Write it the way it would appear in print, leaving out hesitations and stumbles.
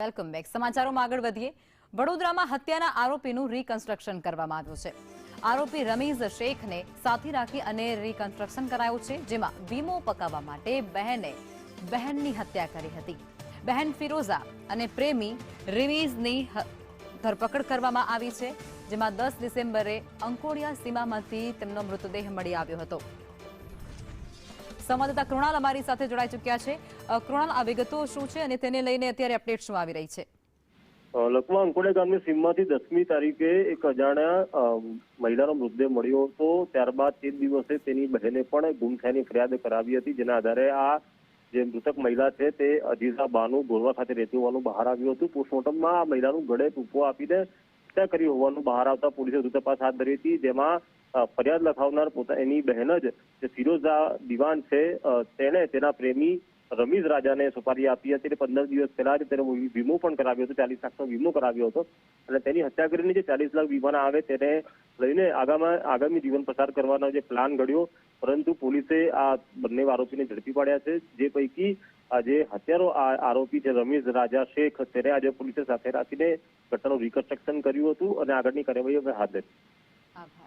Welcome back. સમાચારોમાં આગળ વધીએ. વડોદરામાં હત્યાના આરોપીનું રીકન્સ્ટ્રક્શન કરવામાં આવ્યું છે. આરોપી રમીઝ શેખને સાથી રાખી અને રીકન્સ્ટ્રક્શન કરાયું છે, જેમાં વીમો પકાવવા માટે બહેનની હત્યા કરી હતી. બહેન ફિરોઝા અને પ્રેમી રમીઝની ધરપકડ કરવામાં આવી છે, જેમાં 10 ડિસેમ્બરે અંકોડિયા સીમામાંથી તેમનો મૃતદેહ મળી આવ્યો હતો. સંવાદદાતા કૃણાલ અમારી સાથે જોડાઈ ચૂક્યા છે. કૃણાલ, આ વિગતો શું છે અને તેને લઈને અત્યારે અપડેટ શું આવી રહી છે? લખવા અંકોડિયા ગામની સીમમાંથી 10મી તારીખે એક અજાણ્યા મહિલાનો મૃતદેહ મળ્યો હતો. ત્યારબાદ તે દિવસે તેની બહેને પણ ગુમ થયાની ફરિયાદ કરાવી હતી, જેના આધારે આ જે મૃતક મહિલા છે તે અજીઝા બાનુ ગોરવા ખાતે રહેતી હોવાનું બહાર આવ્યું હતું. પોસ્ટમોર્ટમમાં આ મહિલાનું ગળે ટૂંપો આપીને હત્યા કરી હોવાનું બહાર આવતા પોલીસે વધુ તપાસ હાથ ધરી હતી, જેમાં ફરિયાદ લખાવનાર એની બહેન જ જે ફિરોઝા દિવાન છે તેણે તેના પ્રેમી રમીઝ રાજાને સુપારી આપી હતી. 15 દિવસ પહેલા જ તેને વીમો પણ કરાવ્યો હતો, 40 લાખનો વીમો કરાવ્યો હતો અને તેની હત્યા કરીને જે 40 લાખ વીમાના આવે તેને લઈને આગામી જીવન પસાર કરવાનો જે પ્લાન ઘડ્યો. પરંતુ પોલીસે આ બંને આરોપીને ઝડપી પાડ્યા છે, જે પૈકી જે હત્યારો આરોપી છે રમીઝ રાજા શેખ, તેને આજે પોલીસે સાથે રાખીને ઘટનાનું રિકન્સ્ટ્રક્શન કર્યું હતું અને આગળની કાર્યવાહી હાથ ધરી. આભાર.